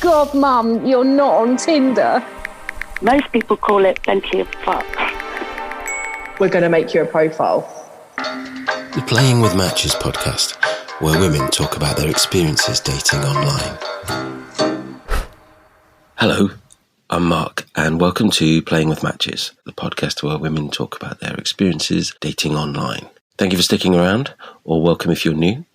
God, Mum, you're not on Tinder. Most people call it plenty of fuck. We're going to make you a profile. The Playing with Matches podcast, where women talk about their experiences dating online. Hello, I'm Mark, and welcome to Playing with Matches, the podcast where women talk about their experiences dating online. Thank you for sticking around, or welcome if you're new.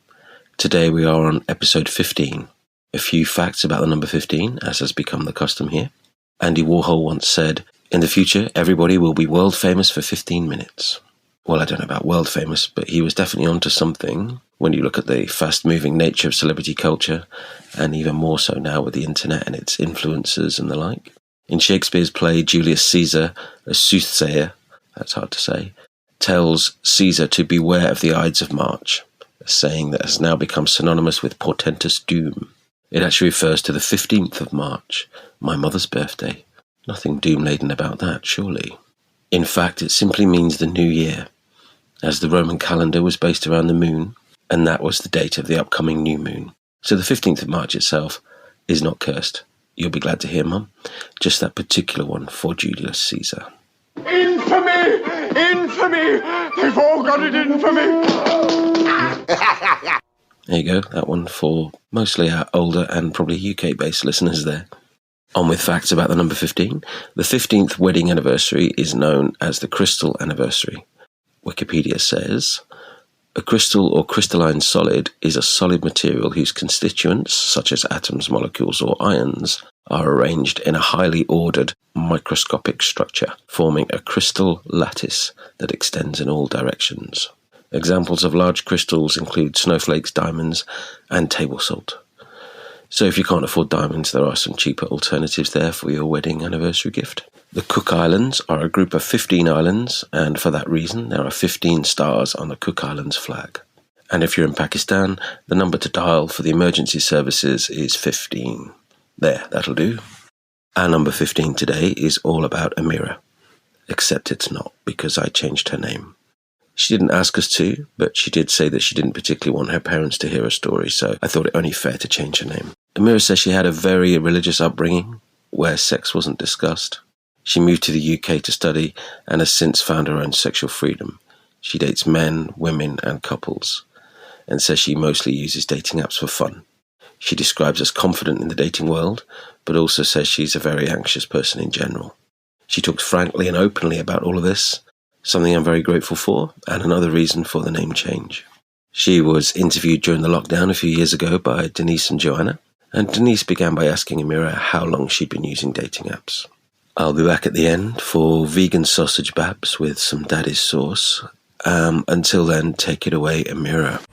Today we are on episode 15. A few facts about the number 15, as has become the custom here. Andy Warhol once said, "In the future, everybody will be world famous for 15 minutes. Well, I don't know about world famous, but he was definitely onto something when you look at the fast-moving nature of celebrity culture, and even more so now with the internet and its influences and the like. In Shakespeare's play, Julius Caesar, a soothsayer, that's hard to say, tells Caesar to beware of the Ides of March, a saying that has now become synonymous with portentous doom. It actually refers to the 15th of March, my mother's birthday. Nothing doom-laden about that, surely. In fact, it simply means the new year, as the Roman calendar was based around the moon, and that was the date of the upcoming new moon. So the 15th of March itself is not cursed. You'll be glad to hear, Mum. Just that particular one for Julius Caesar. Infamy! Infamy! They've all got it in for me! There you go, that one for mostly our older and probably UK-based listeners there. On with facts about the number 15. The 15th wedding anniversary is known as the crystal anniversary. Wikipedia says, a crystal or crystalline solid is a solid material whose constituents, such as atoms, molecules, or ions, are arranged in a highly ordered microscopic structure, forming a crystal lattice that extends in all directions. Examples of large crystals include snowflakes, diamonds, and table salt. So if you can't afford diamonds, there are some cheaper alternatives there for your wedding anniversary gift. The Cook Islands are a group of 15 islands, and for that reason, there are 15 stars on the Cook Islands flag. And if you're in Pakistan, the number to dial for the emergency services is 15. There, that'll do. Our number 15 today is all about Amira. Except it's not, because I changed her name. She didn't ask us to, but she did say that she didn't particularly want her parents to hear her story, so I thought it only fair to change her name. Amira says she had a very religious upbringing, where sex wasn't discussed. She moved to the UK to study, and has since found her own sexual freedom. She dates men, women, and couples, and says she mostly uses dating apps for fun. She describes as confident in the dating world, but also says she's a very anxious person in general. She talks frankly and openly about all of this, something I'm very grateful for, and another reason for the name change. She was interviewed during the lockdown a few years ago by Denise and Joanna, and Denise began by asking Amira how long she'd been using dating apps. I'll be back at the end for vegan sausage babs with some daddy's sauce. Until then, take it away, Amira.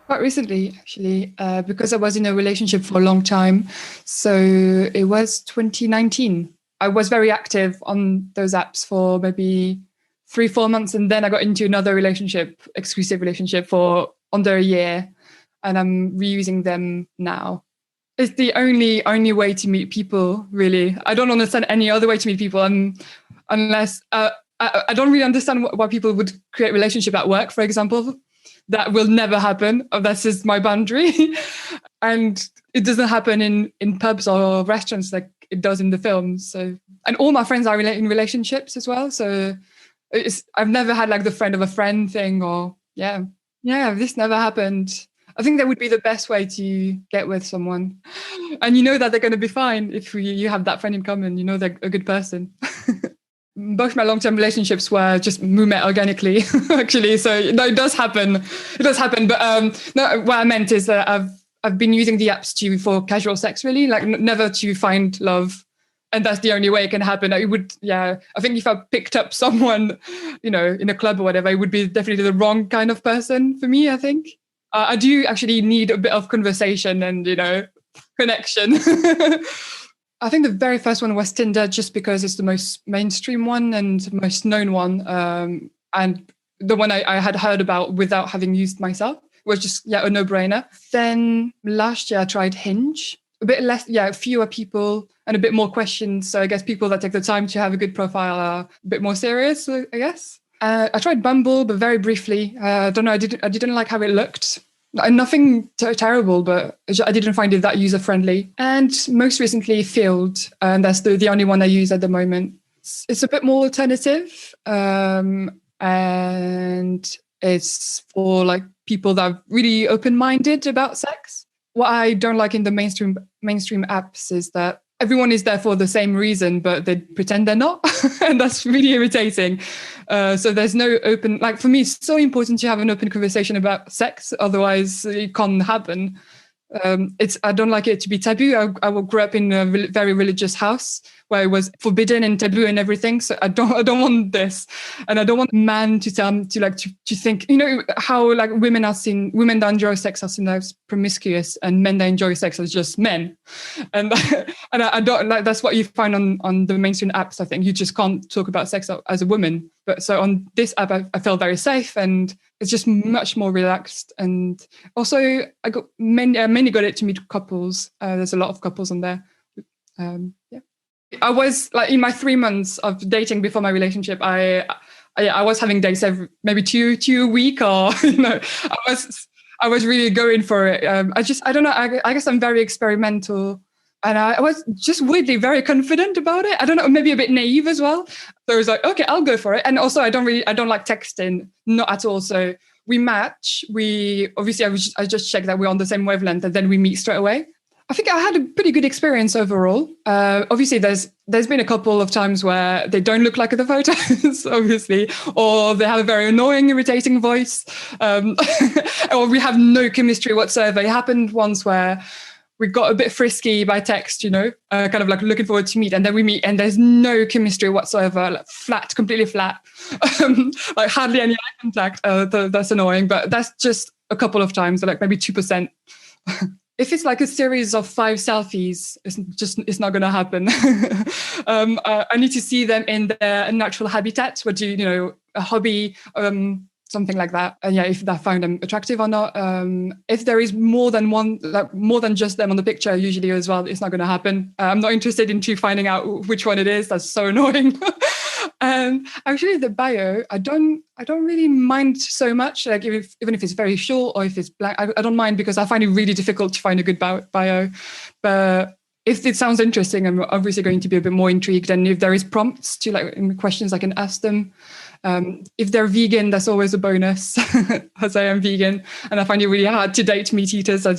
Quite recently, actually, because I was in a relationship for a long time. So it was 2019. I was very active on those apps for maybe 3-4 months. And then I got into another relationship, exclusive relationship for under a year. And I'm reusing them now. It's the only way to meet people, really. I don't understand any other way to meet people unless I don't really understand why people would create a relationship at work, for example. That will never happen. This is my boundary. And it doesn't happen in pubs or restaurants like it does in the films. So, and all my friends are in relationships as well. So I've never had like the friend of a friend thing or this never happened. I think that would be the best way to get with someone. And you know that they're going to be fine if you have that friend in common. You know they're a good person. Both my long-term relationships were just we met organically, actually. So no, it does happen. It does happen. But no, what I meant is that I've been using the apps for casual sex, really, like never to find love. And that's the only way it can happen. I think if I picked up someone, in a club or whatever, it would be definitely the wrong kind of person for me, I think. I do actually need a bit of conversation and, connection. I think the very first one was Tinder, just because it's the most mainstream one and most known one. And the one I had heard about without having used myself was just, a no-brainer. Then last year I tried Hinge. A bit less, fewer people and a bit more questions. So I guess people that take the time to have a good profile are a bit more serious, I guess. I tried Bumble, but very briefly. I don't know, I didn't like how it looked. Nothing terrible, but I didn't find it that user-friendly. And most recently, Field, and that's the only one I use at the moment. It's a bit more alternative, and it's for like people that are really open-minded about sex. What I don't like in the mainstream apps is that everyone is there for the same reason, but they pretend they're not. And that's really irritating. So there's no open, like for me, it's so important to have an open conversation about sex. Otherwise it can't happen. I don't like it to be taboo. I grew up in a very religious house where it was forbidden and taboo and everything. So I don't want this, and I don't want man to think, you know, how like women that enjoy sex are seen as promiscuous, and men that enjoy sex as just men, and I don't like that's what you find on the mainstream apps. I think you just can't talk about sex as a woman. But so on this app, I felt very safe, and it's just much more relaxed. And also, I got mainly got it to meet couples. There's a lot of couples on there. Yeah, I was like in my 3 months of dating before my relationship. I was having dates maybe two a week, or you know, I was really going for it. I don't know. I guess I'm very experimental. And I was just weirdly very confident about it. I don't know, maybe a bit naive as well. So I was like, okay, I'll go for it. And also I don't like texting, not at all. So we match. I just checked that we're on the same wavelength, and then we meet straight away. I think I had a pretty good experience overall. Obviously there's been a couple of times where they don't look like the photos, obviously, or they have a very annoying, irritating voice, or we have no chemistry whatsoever. It happened once where we got a bit frisky by text, you know, kind of like looking forward to meet. And then we meet and there's no chemistry whatsoever, like completely flat, like hardly any eye contact. That's annoying, but that's just a couple of times, like maybe 2%. If it's like a series of 5 selfies, it's not going to happen. I need to see them in their natural habitat, a hobby, something like that. And yeah, if I find them attractive or not. If there is more than one, like more than just them on the picture, usually as well, it's not going to happen. I'm not interested in finding out which one it is. That's so annoying. And actually, the bio, I don't really mind so much. Like even if it's very short or if it's blank, I don't mind, because I find it really difficult to find a good bio. But if it sounds interesting, I'm obviously going to be a bit more intrigued. And if there is prompts to like questions I can ask them. If they're vegan, that's always a bonus, as I am vegan, and I find it really hard to date meat eaters. I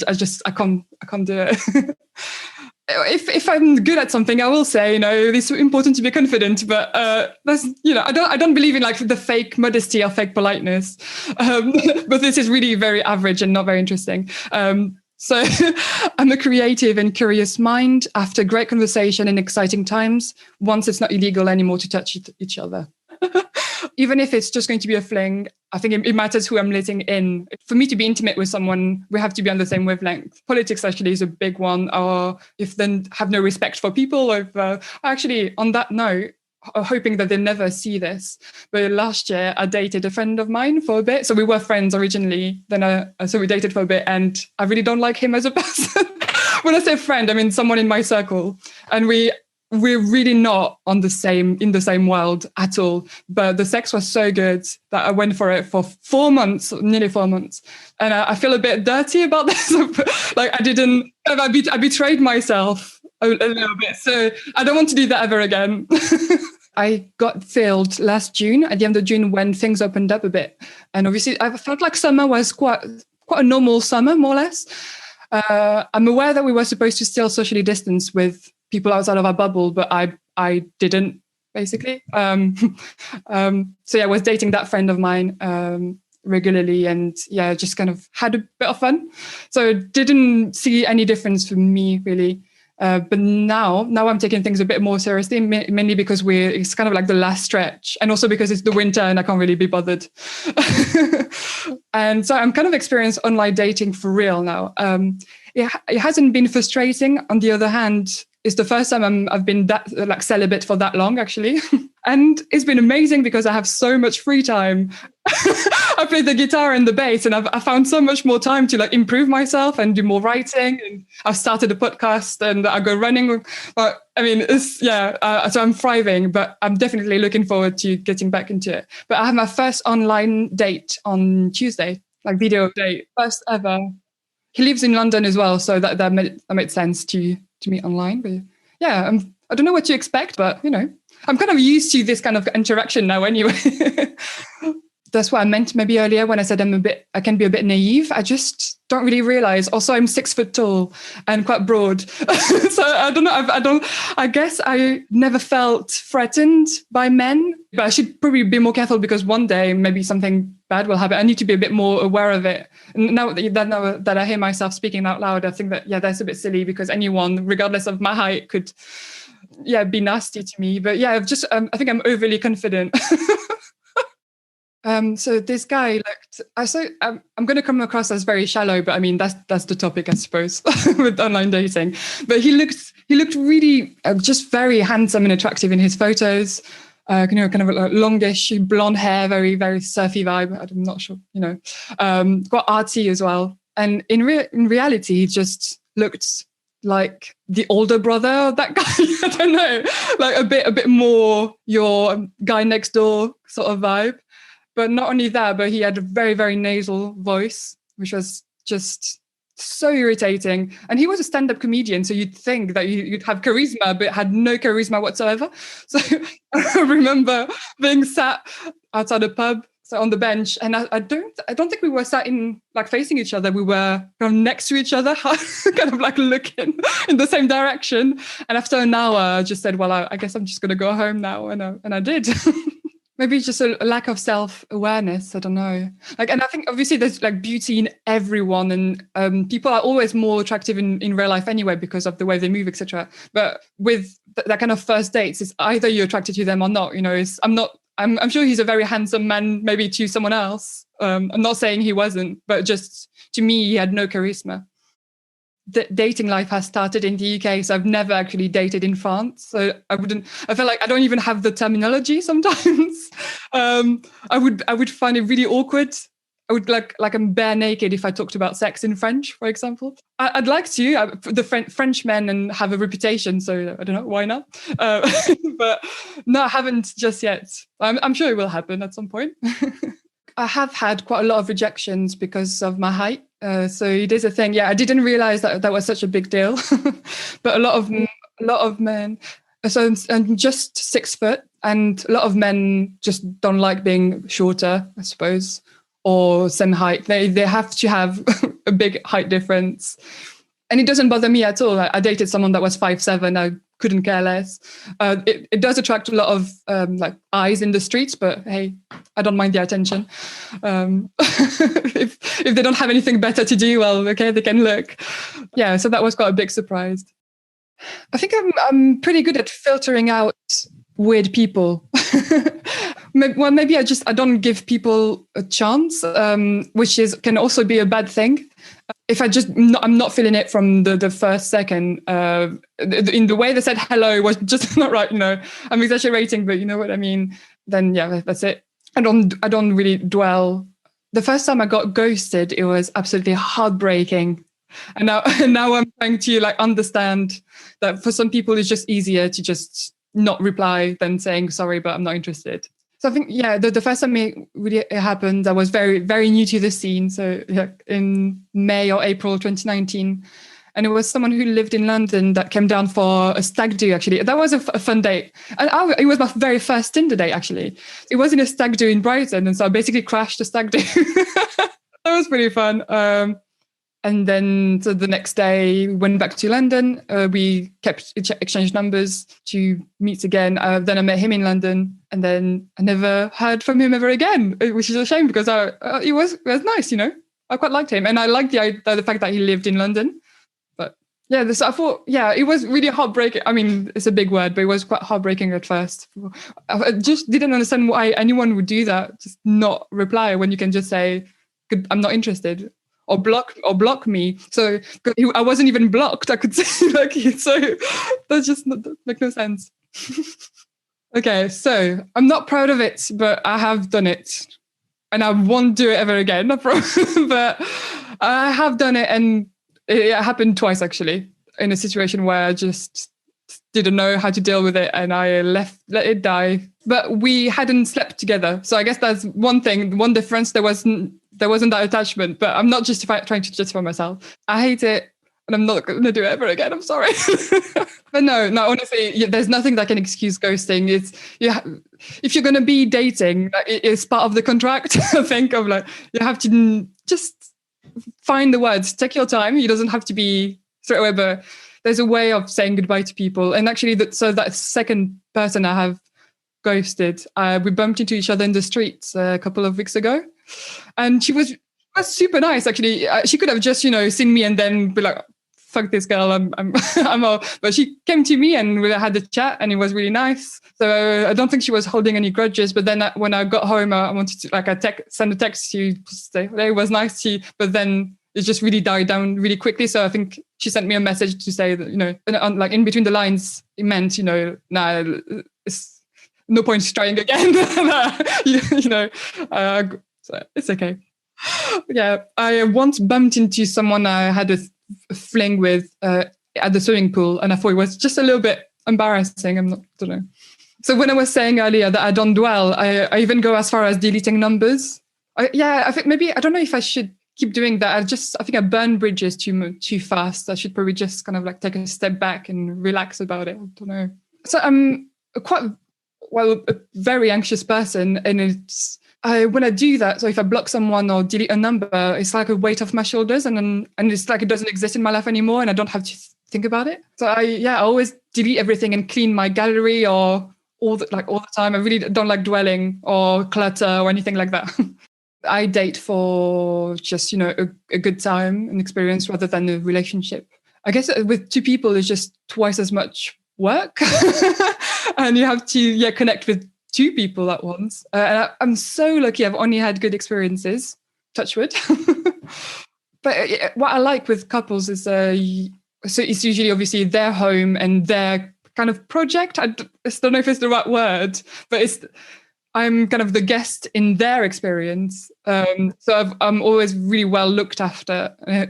can't do it. If I'm good at something, I will say, it's important to be confident, but that's, I don't believe in like the fake modesty or fake politeness. But this is really very average and not very interesting. So I'm a creative and curious mind. After great conversation and exciting times, once it's not illegal anymore to touch each other. Even if it's just going to be a fling, I think it matters who I'm letting in. For me to be intimate with someone, we have to be on the same wavelength. Politics actually is a big one, or if then have no respect for people. Or if, actually, on that note, hoping that they never see this, but last year I dated a friend of mine for a bit. So we were friends originally, then so we dated for a bit, and I really don't like him as a person. When I say friend, I mean someone in my circle, and we're really not in the same world at all. But the sex was so good that I went for it for 4 months, nearly 4 months. And I feel a bit dirty about this. Like I betrayed myself a little bit. So I don't want to do that ever again. I got filled last June, at the end of June, when things opened up a bit. And obviously I felt like summer was quite a normal summer, more or less. I'm aware that we were supposed to still socially distance with people outside of our bubble, but I didn't, basically. So yeah, I was dating that friend of mine regularly, and yeah, just kind of had a bit of fun. So didn't see any difference for me, really. But now I'm taking things a bit more seriously, mainly because it's kind of like the last stretch, and also because it's the winter and I can't really be bothered. And so I'm kind of experienced online dating for real now. It hasn't been frustrating. On the other hand, it's the first time I've been that like celibate for that long, actually. And it's been amazing because I have so much free time. I play the guitar and the bass, and I found so much more time to like improve myself and do more writing. And I've started a podcast and I go running. But I mean, so I'm thriving, but I'm definitely looking forward to getting back into it. But I have my first online date on Tuesday. like video date, first ever. He lives in London as well, so that made sense to meet online. But yeah, I don't know what to expect, but I'm kind of used to this kind of interaction now anyway. That's what I meant maybe earlier when I said I can be a bit naive. I just don't really realize. Also, I'm 6 foot tall and quite broad. So I don't know. I guess I never felt threatened by men, but I should probably be more careful because one day maybe something bad will happen. I need to be a bit more aware of it. And now that I hear myself speaking out loud, I think that, that's a bit silly because anyone, regardless of my height, could, be nasty to me. But yeah, I think I'm overly confident. So this guy I'm going to come across as very shallow, but I mean, that's the topic, I suppose, with online dating. But he looked really just very handsome and attractive in his photos. Kind of like longish blonde hair, very, very surfy vibe. I'm not sure, quite artsy as well. And in reality, he just looked like the older brother of that guy. I don't know, like a bit more your guy next door sort of vibe. But not only that, but he had a very, very nasal voice, which was just so irritating. And he was a stand-up comedian, so you'd think that you'd have charisma, but had no charisma whatsoever. So I remember being sat outside a pub, so on the bench, and I don't think we were sat in like facing each other. We were kind of next to each other, kind of like looking in the same direction. And after an hour, I just said, "Well, I guess I'm just going to go home now," and I did. Maybe just a lack of self-awareness. I don't know. And I think obviously there's like beauty in everyone, and people are always more attractive in real life anyway because of the way they move, etc. But with that kind of first dates, it's either you're attracted to them or not. I'm sure he's a very handsome man, maybe to someone else. I'm not saying he wasn't, but just to me, he had no charisma. The dating life has started in the UK, so I've never actually dated in France. So I feel like I don't even have the terminology sometimes. I would find it really awkward. I would like I'm bare naked if I talked about sex in French, for example. I'd like to. The French men have a reputation, so I don't know, why not? But no, I haven't just yet. I'm sure it will happen at some point. I have had quite a lot of rejections because of my height. So it is a thing. Yeah, I didn't realize that was such a big deal. But a lot of men. So I'm just 6 foot, and a lot of men just don't like being shorter, I suppose, or same height. They have to have a big height difference. And it doesn't bother me at all. I dated someone that was 5'7". I couldn't care less. It does attract a lot of like eyes in the streets, but hey, I don't mind the attention. If they don't have anything better to do, well, okay, they can look. Yeah, so that was quite a big surprise. I think I'm pretty good at filtering out weird people. Well, maybe I don't give people a chance, which can also be a bad thing. If I'm not feeling it from the first second, in the way they said hello was just not right. I'm exaggerating, but you know what I mean. Then yeah, that's it. I don't really dwell. The first time I got ghosted, it was absolutely heartbreaking. And now I'm trying to like understand that for some people it's just easier to just not reply than saying sorry, but I'm not interested. So I think, yeah, the first time it happened, I was very, very new to the scene. So yeah, in May or April 2019. And it was someone who lived in London that came down for a stag do, actually. That was a fun date. And it was my very first Tinder date, actually. It was in a stag do in Brighton. And so I basically crashed the stag do. That was pretty fun. And then so the next day we went back to London. We exchanged numbers to meet again. Then I met him in London, and then I never heard from him ever again, which is a shame because it was nice, I quite liked him, and I liked the fact that he lived in London. But yeah, so I thought, yeah, it was really heartbreaking. I mean, it's a big word, but it was quite heartbreaking at first. I just didn't understand why anyone would do that, just not reply when you can just say, "I'm not interested." Or block me. So I wasn't even blocked. I could say so that just make no sense. Okay, so I'm not proud of it, but I have done it, and I won't do it ever again. I promise. But I have done it, and it happened twice actually, in a situation where I just didn't know how to deal with it, and I let it die. But we hadn't slept together, so I guess that's one thing. One difference: there was there wasn't that attachment, but I'm not trying to justify myself. I hate it. And I'm not going to do it ever again. I'm sorry. But no, honestly, there's nothing that can excuse ghosting. If you're going to be dating, it's part of the contract. I think of like, you have to just find the words, take your time. It doesn't have to be straight away, but there's a way of saying goodbye to people. And actually, that second person I have ghosted, we bumped into each other in the streets a couple of weeks ago. And she was super nice, actually. She could have just, seen me and then be like, fuck this girl, I'm all. But she came to me and we had a chat and it was really nice. So I don't think she was holding any grudges. But then when I got home, I wanted to send a text to say, hey, it was nice to you. But then it just really died down really quickly. So I think she sent me a message to say that, like in between the lines, it meant, nah, it's no point trying again. So it's okay. Yeah, I once bumped into someone I had a fling with at the swimming pool, and I thought it was just a little bit embarrassing. I don't know. So when I was saying earlier that I don't dwell, I even go as far as deleting numbers. I think maybe, I don't know if I should keep doing that. I think I burn bridges too fast. I should probably just kind of like take a step back and relax about it. I don't know. So I'm a very anxious person, and when I do that, so if I block someone or delete a number, it's like a weight off my shoulders, and it's like it doesn't exist in my life anymore, and I don't have to think about it. So I always delete everything and clean my gallery or all the time. I really don't like dwelling or clutter or anything like that. I date for just a good time and experience rather than a relationship. I guess with two people, it's just twice as much work, and you have to connect with two people at once. And I'm so lucky I've only had good experiences, touch wood. But what I like with couples is, so it's usually obviously their home and their kind of project. I don't know if it's the right word, but I'm kind of the guest in their experience. So I'm always really well looked after, and it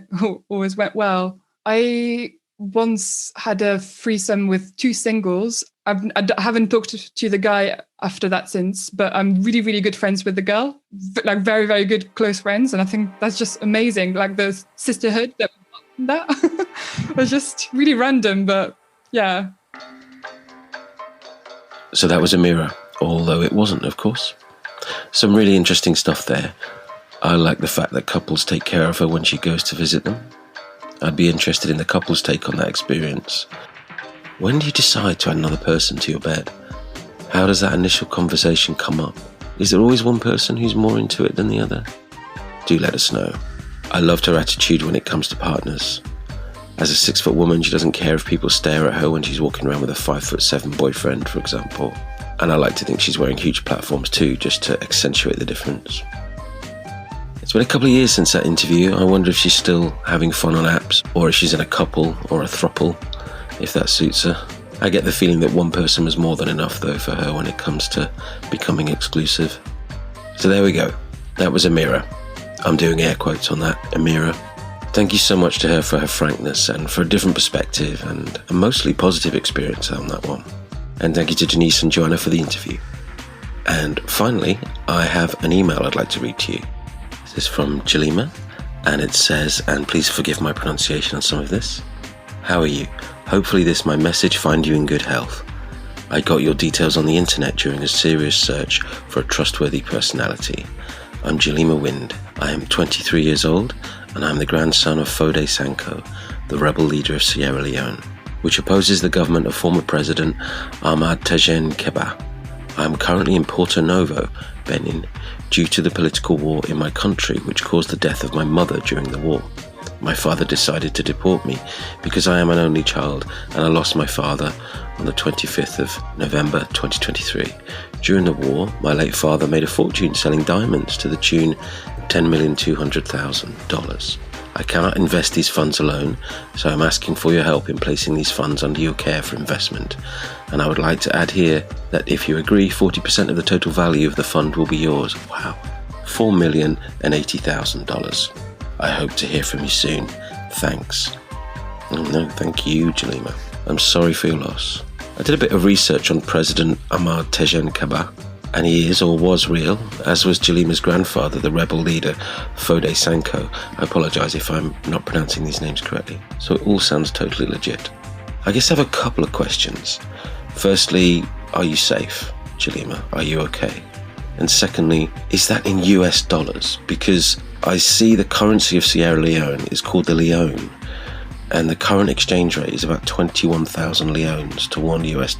always went well. I once had a threesome with two singles. I haven't talked to the guy after that since, but I'm really, really good friends with the girl, like very, very good close friends. And I think that's just amazing. Like the sisterhood that was just really random, but yeah. So that was Amira, although it wasn't, of course. Some really interesting stuff there. I like the fact that couples take care of her when she goes to visit them. I'd be interested in the couple's take on that experience. When do you decide to add another person to your bed? How does that initial conversation come up? Is there always one person who's more into it than the other? Do let us know. I loved her attitude when it comes to partners. As a 6-foot woman, she doesn't care if people stare at her when she's walking around with a 5'7" boyfriend, for example. And I like to think she's wearing huge platforms too, just to accentuate the difference. It's been a couple of years since that interview. I wonder if she's still having fun on apps, or if she's in a couple or a throuple, if that suits her. I get the feeling that one person was more than enough though for her when it comes to becoming exclusive. So there we go. That was Amira. I'm doing air quotes on that, Amira. Thank you so much to her for her frankness and for a different perspective and a mostly positive experience on that one. And thank you to Denise and Joanna for the interview. And finally, I have an email I'd like to read to you. This is from Jalima, and it says, and please forgive my pronunciation on some of this. How are you? Hopefully this my message find you in good health. I got your details on the internet during a serious search for a trustworthy personality. I'm Jalima Wind. I am 23 years old, and I'm the grandson of Fode Sanko, the rebel leader of Sierra Leone, which opposes the government of former President Ahmad Tejen Keba. I am currently in Porto Novo, Benin, due to the political war in my country which caused the death of my mother during the war. My father decided to deport me because I am an only child, and I lost my father on the 25th of November 2023. During the war, my late father made a fortune selling diamonds to the tune of $10,200,000. I cannot invest these funds alone, so I'm asking for your help in placing these funds under your care for investment. And I would like to add here that if you agree, 40% of the total value of the fund will be yours. Wow, $4,080,000. I hope to hear from you soon. Thanks. No, thank you, Jalima. I'm sorry for your loss. I did a bit of research on President Ahmad Tejen Keba. And he is or was real, as was Jalima's grandfather, the rebel leader, Fode Sanko. I apologise if I'm not pronouncing these names correctly. So it all sounds totally legit. I guess I have a couple of questions. Firstly, are you safe, Jalima? Are you okay? And secondly, is that in US dollars? Because I see the currency of Sierra Leone is called the leone, and the current exchange rate is about 21,000 leones to $1 US.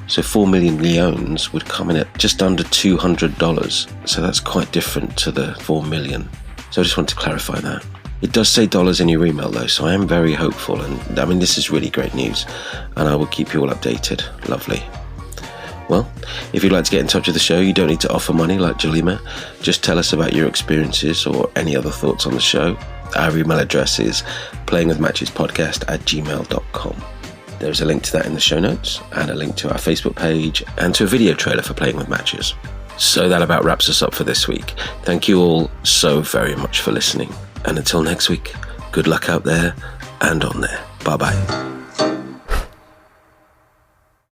So 4 million leones would come in at just under $200. So that's quite different to the 4 million. So I just wanted to clarify that. It does say dollars in your email though, so I am very hopeful, and I mean, this is really great news, and I will keep you all updated. Lovely. Well, if you'd like to get in touch with the show, you don't need to offer money like Jalima. Just tell us about your experiences or any other thoughts on the show. Our email address is playingwithmatchespodcast@gmail.com. There's a link to that in the show notes, and a link to our Facebook page, and to a video trailer for Playing With Matches. So that about wraps us up for this week. Thank you all so very much for listening. And until next week, good luck out there and on there. Bye-bye.